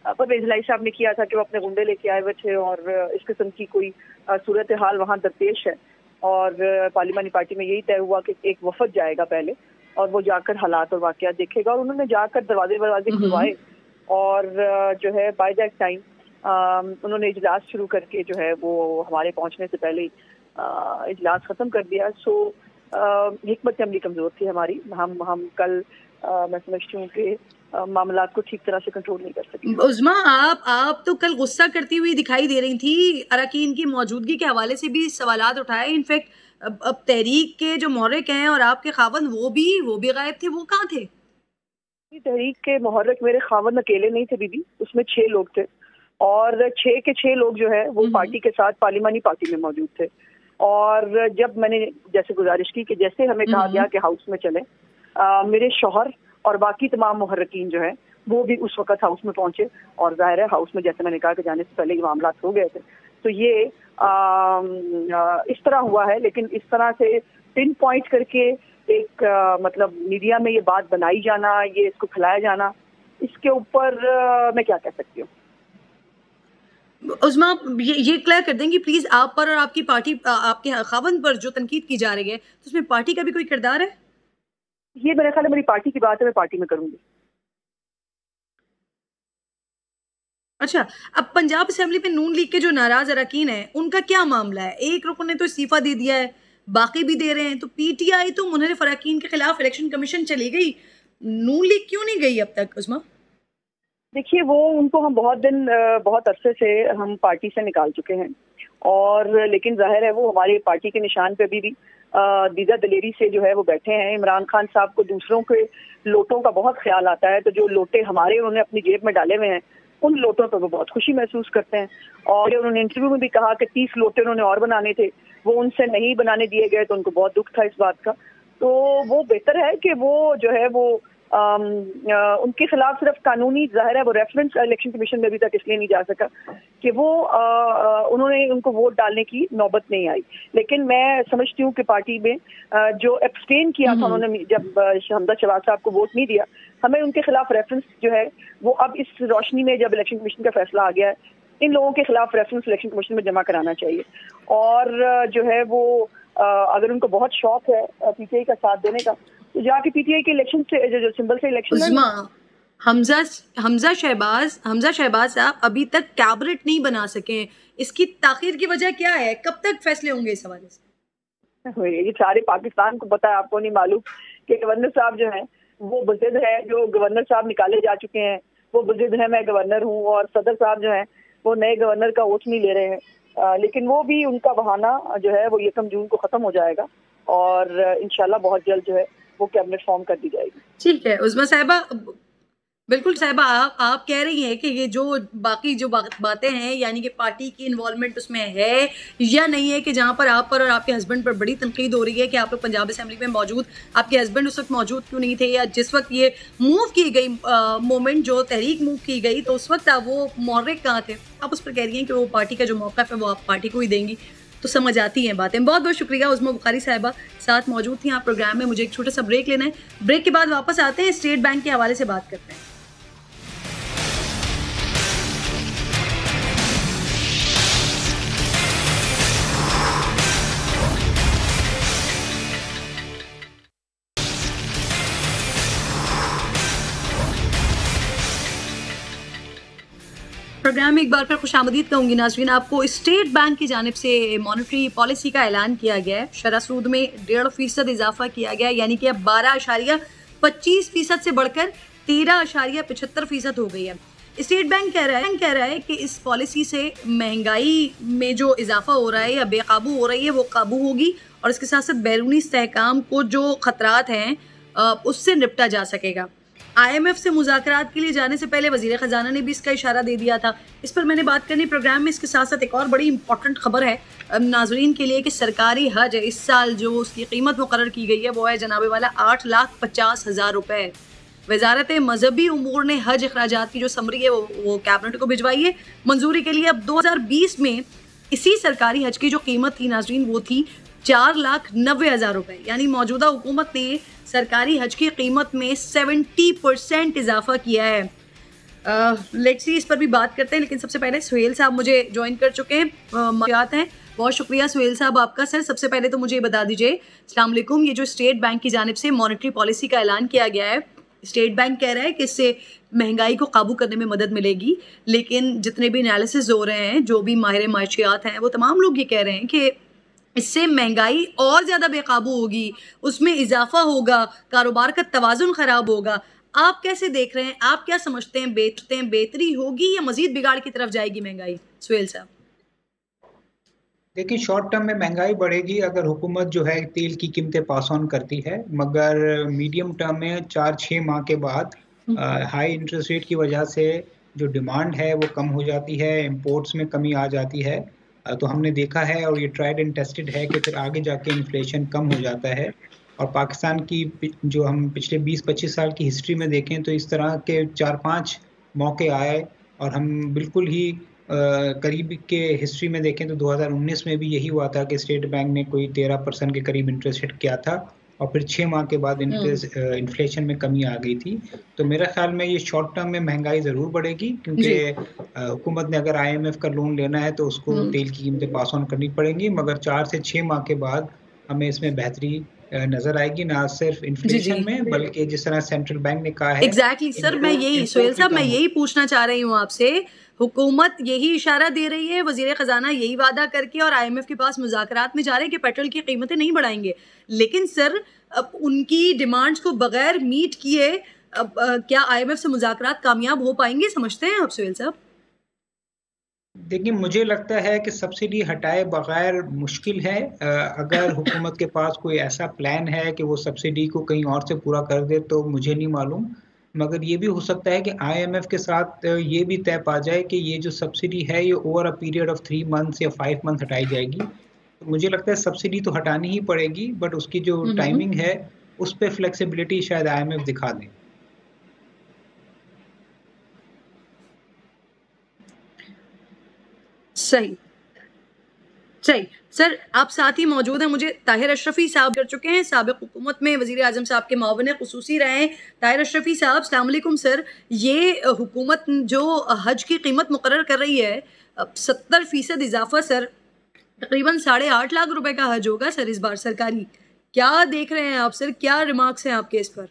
[SPEAKER 11] परवेज लाई साहब ने किया था कि वो अपने गुंडे लेके आए हुए थे और इस किस्म की कोई सूरत हाल वहाँ दरपेश है, और पार्लियामानी पार्टी में यही तय हुआ कि एक वफद जाएगा पहले और वो जाकर हालात और वाक़यात देखेगा, और उन्होंने जाकर दरवाजे खुलवाए और जो है बाय दैट टाइम उन्होंने इजलास शुरू करके जो है वो हमारे पहुंचने से पहले इजलास ख़त्म कर दिया। सो हिकमत अमली कमज़ोर थी हमारी, हम कल मैं समझती हूँ कि मामलात को ठीक तरह से कंट्रोल नहीं कर सके।
[SPEAKER 4] उज़्मा, आप तो कल गुस्सा करती हुई दिखाई दे रही थी, अरकान की मौजूदगी के हवाले से भी सवालात उठाए। इनफैक्ट अब तहरीक के जो महर्रिक हैं और आपके खावंद वो भी गायब थे, वो कहाँ थे?
[SPEAKER 11] तहरीक के महर्रिक मेरे खावंद अकेले नहीं थे बीबी, उसमें 6 लोग थे, और 6 के 6 लोग जो है वो पार्टी के साथ पार्लियामानी पार्टी में मौजूद थे। और जब मैंने जैसे गुजारिश की कि जैसे हमें कहा गया कि हाउस में चले, मेरे शौहर और बाकी तमाम मुहर्रिकीन जो है वो भी उस वक्त हाउस में पहुंचे, और जाहिर है हाउस में जैसे मैंने कहा कि जाने से पहले ये मामला हो गए थे। तो ये इस तरह हुआ है, लेकिन इस तरह से पिन पॉइंट करके एक मतलब मीडिया में ये बात बनाई जाना, ये इसको फैलाया जाना, इसके ऊपर मैं क्या कह सकती हूँ।
[SPEAKER 4] उज़्मा, ये क्लियर कर देंगी प्लीज, आप पर और आपकी पार्टी, आपके खावंद पर जो तनकीद की जा रही है, तो उसमें पार्टी का भी कोई किरदार है?
[SPEAKER 11] ये मेरे ख्याल है मेरी पार्टी की बात है, मैं पार्टी में करूंगी।
[SPEAKER 4] अच्छा, अब पंजाब असेंबली में नून लीग के जो नाराज अरकान हैं उनका क्या मामला है? एक रुकन ने तो इस्तीफा दे दिया है, बाकी भी दे रहे हैं, तो पीटीआई तो मुनहरिफ अरकान के खिलाफ इलेक्शन कमीशन चली गई, नून लीग क्यों नहीं गई अब तक? उज़्मा,
[SPEAKER 11] देखिए, वो उनको हम बहुत अरसे से हम पार्टी से निकाल चुके हैं, और लेकिन जाहिर है वो हमारी पार्टी के निशान पे अभी भी दीदा दलेरी से जो है वो बैठे हैं। इमरान खान साहब को दूसरों के लोटों का बहुत ख्याल आता है, तो जो लोटे हमारे उन्होंने अपनी जेब में डाले हुए हैं उन लोटों पर वो बहुत खुशी महसूस करते हैं। और उन्होंने इंटरव्यू में भी कहा कि 30 लोटे उन्होंने और बनाने थे, वो उनसे नहीं बनाने दिए गए, तो उनको बहुत दुख था इस बात का। तो वो बेहतर है कि वो जो है वो उनके खिलाफ सिर्फ कानूनी, जाहिर है वो रेफरेंस इलेक्शन कमीशन में अभी तक इसलिए नहीं जा सका कि वो उन्होंने उनको वोट डालने की नौबत नहीं आई। लेकिन मैं समझती हूँ कि पार्टी में जो एब्सटेन किया था उन्होंने, जब हमजा शहबाज साहब को वोट नहीं दिया, हमें उनके खिलाफ रेफरेंस जो है वो अब इस रोशनी में जब इलेक्शन कमीशन का फैसला आ गया है, इन लोगों के खिलाफ रेफरेंस इलेक्शन कमीशन में जमा कराना चाहिए। और जो है वो अगर उनको बहुत शौक है पीटीआई का साथ देने का, तो जाके पीटीआई के इलेक्शन से जो सिंबल से इलेक्शन
[SPEAKER 4] हमजा शहबाज साहब अभी तक कैबिनेट नहीं बना सके, इसकी ताखीर की वजह क्या है? कब तक फैसले होंगे इस हवाले से?
[SPEAKER 11] ये सारे पाकिस्तान को पता है, आपको नहीं मालूम कि गवर्नर साहब जो हैं वो बुज़िद है, जो गवर्नर साहब निकाले जा चुके हैं वो बुज़िद है, मैं गवर्नर हूँ, और सदर साहब जो हैं वो नए गवर्नर का वोट नहीं ले रहे हैं। लेकिन वो भी उनका बहाना जो है वो 1 जून को ख़त्म हो जाएगा, और इंशाल्लाह बहुत जल्द जो है वो कैबिनेट फॉर्म कर दी जाएगी।
[SPEAKER 4] ठीक है उज़्मा साहिबा, बिल्कुल साहिबा, आप कह रही हैं कि ये जो बाकी जो बातें हैं, यानी कि पार्टी की इन्वॉल्वमेंट उसमें है या नहीं है, कि जहाँ पर आप पर और आपके हस्बैंड पर बड़ी तनकीद हो रही है कि आप लोग पंजाब असेंबली में मौजूद, आपके हस्बैंड उस वक्त मौजूद क्यों नहीं थे, या जिस वक्त ये मूव की गई मोमेंट जो तहरीक मूव की गई तो उस वक्त आप वो महर्रिक कहाँ थे? आप उस पर कह रही हैं कि वो पार्टी का जो मौक़िफ़ है वो आप पार्टी को ही देंगी, तो समझ आती हैं बातें। बहुत बहुत शुक्रिया उज़्मा बुखारी साहिबा, साथ मौजूद थी आप प्रोग्राम में। मुझे एक छोटा सा ब्रेक लेना है, ब्रेक के बाद वापस आते हैं, स्टेट बैंक के हवाले से बात करते हैं। प्रोग्राम में एक बार फिर खुशामदीद कहूँगी नाज़रीन। आपको स्टेट बैंक की जानिब से मॉनेटरी पॉलिसी का ऐलान किया गया है। शरह सूद में 1.5% इजाफा किया गया है, यानी कि अब 12.25% से बढ़कर 13.75% हो गई है। स्टेट बैंक कह रहा है कि इस पॉलिसी से महंगाई में जो इजाफा हो रहा है या बेकाबू हो रही है वो काबू होगी, और इसके साथ साथ बैरूनी इस्तेहकाम को जो ख़तरात हैं उससे निपटा जा सकेगा। IMF से मुज़ाकरात के लिए जाने से पहले वज़ीर ख़जाना ने भी इसका इशारा दे दिया था। इस पर मैंने बात करनी प्रोग्राम में। इसके साथ साथ एक और बड़ी इंपॉर्टेंट खबर है नाज़रीन के लिए कि सरकारी हज इस साल जो उसकी कीमत मुकर्रर की गई है वो है जनाबे वाला 8,50,000 रुपये। वजारत मजहबी उमूर ने हज अखराजात की जो समरी है वो कैबिनेट को भिजवाई है मंजूरी के लिए। अब 2020 में इसी सरकारी हज की जो कीमत थी नाजरीन वो थी 4,90,000 रुपये, यानी मौजूदा हुकूमत ने सरकारी हज की कीमत में 70% इजाफा किया है। लेट्स सी इस पर भी बात करते हैं, लेकिन सबसे पहले सुहेल साहब मुझे ज्वाइन कर चुके हैं, हैं। बहुत शुक्रिया सुहेल साहब आपका। सर सबसे पहले तो मुझे बता दीजिए, अस्सलाम वालेकुम, ये जो स्टेट बैंक की जानिब से मॉनेटरी पॉलिसी का ऐलान किया गया है, स्टेट बैंक कह रहा है कि इससे महंगाई को काबू करने में मदद मिलेगी, लेकिन जितने भी एनालिसिस हो रहे हैं, जो भी माहिर माशियात हैं, वो तमाम लोग ये कह रहे हैं कि इससे महंगाई और ज़्यादा बेकाबू होगी, उसमें इजाफा होगा, कारोबार का तवाज़ुन ख़राब होगा। आप कैसे देख रहे हैं, आप क्या समझते हैं, बेहतरी होगी या मज़ीद बिगाड़ की तरफ जाएगी महंगाई? सुहेल साहब
[SPEAKER 12] देखिए, शॉर्ट टर्म में महंगाई बढ़ेगी अगर हुकूमत जो है तेल की कीमतें पास ऑन करती है, मगर मीडियम टर्म में 4-6 माह के बाद हाई इंटरेस्ट रेट की वजह से जो डिमांड है वो कम हो जाती है, इंपोर्ट्स में कमी आ जाती है। तो हमने देखा है और ये ट्राइड एंड टेस्टेड है कि फिर आगे जाके इन्फ्लेशन कम हो जाता है। और पाकिस्तान की जो हम पिछले 20-25 साल की हिस्ट्री में देखें तो इस तरह के 4-5 मौके आए, और हम बिल्कुल ही करीब के हिस्ट्री में देखें तो 2019 में भी यही हुआ था कि स्टेट बैंक ने कोई 13% के करीब इंटरेस्ट रेट किया था, और फिर 6 माह के बाद इन्फ्लेशन में कमी आ गई थी। तो मेरा ख्याल में ये शॉर्ट टर्म में महंगाई ज़रूर बढ़ेगी, क्योंकि हुकूमत ने अगर IMF का लोन लेना है तो उसको तेल की कीमतें पास ऑन करनी पड़ेंगी, मगर 4 से 6 माह के बाद हमें इसमें बेहतरी नजर आएगी, ना सिर्फ इन्फ्लेशन में बल्कि जिस तरह सेंट्रल बैंक ने कहा है।
[SPEAKER 4] एग्जैक्टली सर, मैं यही सुहेल साहब मैं यही पूछना चाह रही हूँ आपसे। हुकूमत यही इशारा दे रही है, वजीर खजाना यही वादा करके और IMF के पास मुज़ाकरात में जा रहे हैं कि पेट्रोल की कीमतें नहीं बढ़ाएंगे, लेकिन सर अब उनकी डिमांड्स को बगैर मीट किए अब क्या IMF से मुज़ाकरात कामयाब हो पाएंगे, समझते हैं आप सुहेल साहब?
[SPEAKER 12] देखिए, मुझे लगता है कि सब्सिडी हटाए बगैर मुश्किल है। अगर हुकूमत के पास कोई ऐसा प्लान है कि वो सब्सिडी को कहीं और से पूरा कर दे तो मुझे नहीं मालूम, मगर ये भी हो सकता है कि IMF के साथ ये भी तय पा जाए कि ये जो सब्सिडी है ये over a period of 3 months या 5 मंथ हटाई जाएगी। तो मुझे लगता है सब्सिडी तो हटानी ही पड़ेगी, बट उसकी जो टाइमिंग है उस पर फ्लेक्सिबिलिटी शायद IMF दिखा दें।
[SPEAKER 4] सही सर, आप साथ ही मौजूद हैं, मुझे ताहिर अशरफी साहब कर चुके हैं, साबिक हुकूमत में वज़ीर आज़म साहब के मावन ख़ुसूसी रहे हैं। ताहिर अशरफी साहब अस्सलाम वालेकुम सर, ये हुकूमत जो हज की कीमत मुकर्रर कर रही है 70% इजाफा सर, तकरीबन 8.5 लाख रुपए का हज होगा सर इस बार सरकारी। क्या देख रहे हैं आप सर, क्या रिमार्क्स हैं आपके इस पर?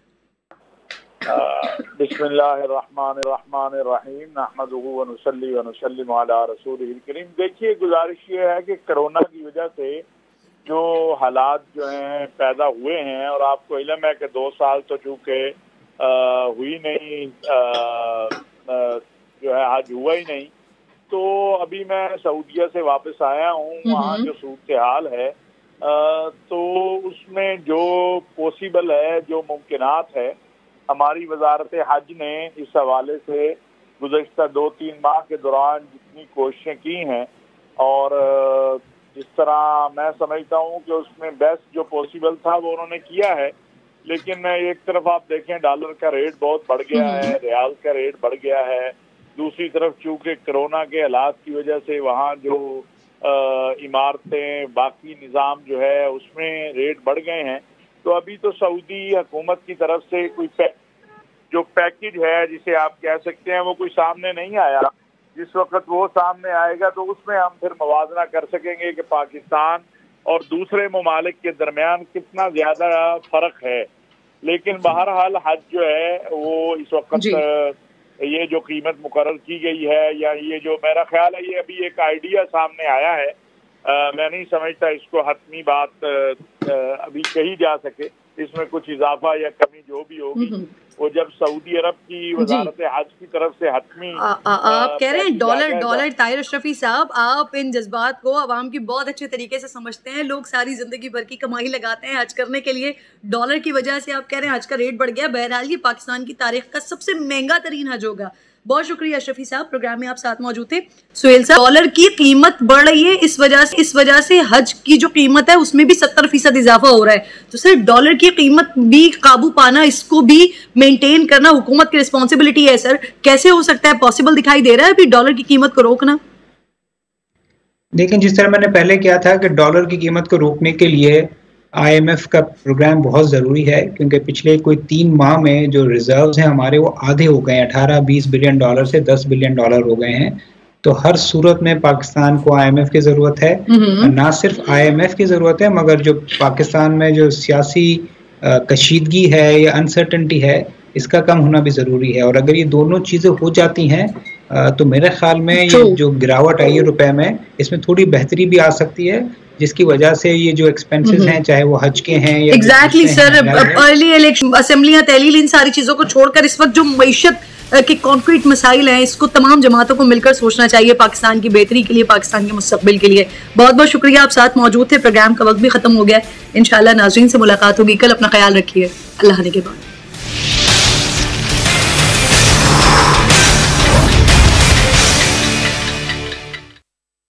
[SPEAKER 6] बिस्मिल्लाहिर्रहमानिर्रहीम नहमदुहु व नुसल्ली व नुसल्लिमु अला रसूलिहिल करीम। देखिए, गुजारिश ये है कि कोरोना की वजह से जो हालात जो हैं पैदा हुए हैं, और आपको इल्म है कि 2 साल तो चूँकि हुई नहीं, जो है आज हुआ ही नहीं, तो अभी मैं सऊदीया से वापस आया हूँ। वहाँ जो सूरत हाल है तो उसमें जो पॉसिबल है, जो मुमकिनात है, हमारी वजारत हज ने इस हवाले से गुज़श्ता 2-3 माह के दौरान जितनी कोशिशें की हैं, और जिस तरह मैं समझता हूँ कि उसमें बेस्ट जो पॉसिबल था वो उन्होंने किया है। लेकिन एक तरफ आप देखें डॉलर का रेट बहुत बढ़ गया है, रियाल का रेट बढ़ गया है, दूसरी तरफ चूँकि कोरोना के हालात की वजह से वहाँ जो इमारतें बाकी निज़ाम जो है उसमें रेट बढ़ गए हैं। तो अभी तो सऊदी हुकूमत की तरफ से कोई जो पैकेज है जिसे आप कह सकते हैं वो कोई सामने नहीं आया। जिस वक्त वो सामने आएगा तो उसमें हम फिर मवाजना कर सकेंगे कि पाकिस्तान और दूसरे ममालिक के दरमियान कितना ज़्यादा फ़र्क है। लेकिन बहरहाल हज जो है वो इस वक्त ये जो कीमत मुकर्रर की गई है, या ये जो मेरा ख्याल है ये अभी एक आइडिया सामने आया है, मैं नहीं समझता इसको हतमी बात अभी कही जा सके। इसमें कुछ इजाफा या कमी जो भी होगी वो जब सऊदी अरब की वजारत हज की तरफ से हतमी
[SPEAKER 4] आप कह रहे हैं डॉलर। ताहिर अशरफी साहब, आप इन जज्बात को आवाम की बहुत अच्छे तरीके से समझते हैं। लोग सारी जिंदगी भर की कमाई लगाते हैं हज करने के लिए, डॉलर की वजह से आप कह रहे हैं हज का रेट बढ़ गया। बहरहाल ये पाकिस्तान की तारीख का सबसे महंगा तरीन हज होगा। बहुत शुक्रिया अशरफी साहब, प्रोग्राम में आप साथ मौजूद थे। सुहेल साहब, डॉलर की कीमत बढ़ रही है, इस वजह से हज की जो कीमत है उसमें भी 70% इजाफा हो रहा है। तो सर डॉलर की कीमत भी काबू पाना, इसको भी मेंटेन करना हुकूमत की रिस्पॉन्सिबिलिटी है सर। कैसे हो सकता है, पॉसिबल दिखाई दे रहा है अभी डॉलर की कीमत को रोकना?
[SPEAKER 12] लेकिन जिस तरह मैंने पहले किया था कि डॉलर की कीमत को रोकने के लिए IMF का प्रोग्राम बहुत ज़रूरी है, क्योंकि पिछले कोई 3 माह में जो रिजर्व्स हैं हमारे वो आधे हो गए हैं, 18-20 बिलियन डॉलर से 10 बिलियन डॉलर हो गए हैं। तो हर सूरत में पाकिस्तान को IMF की ज़रूरत है। ना सिर्फ IMF की ज़रूरत है, मगर जो पाकिस्तान में जो सियासी कशीदगी है या अनसर्टनिटी है, इसका कम होना भी ज़रूरी है। और अगर ये दोनों चीज़ें हो जाती हैं तो मेरे ख्याल में ये जो गिरावट आई है रुपए में, इसमें थोड़ी बेहतरी भी आ सकती है, जिसकी वजह से ये जो एक्सपेंसेस हैं, चाहे वो हज के हैं या
[SPEAKER 4] एग्जैक्टली सर, अर्ली इलेक्शन, असेंबलियां, तहलील, इन सारी चीजों को छोड़कर इस वक्त जो मईशत के कॉन्क्रीट मसाइल हैं, इसको तमाम जमातों को मिलकर सोचना चाहिए पाकिस्तान की बेहतरी के लिए, पाकिस्तान के मुस्तकबिल के लिए। बहुत बहुत शुक्रिया, आप साथ मौजूद थे। प्रोग्राम का वक्त भी खत्म हो गया। इंशाल्लाह नाज़रीन से मुलाकात होगी कल। अपना ख्याल रखिए। अल्लाह ने के बाद।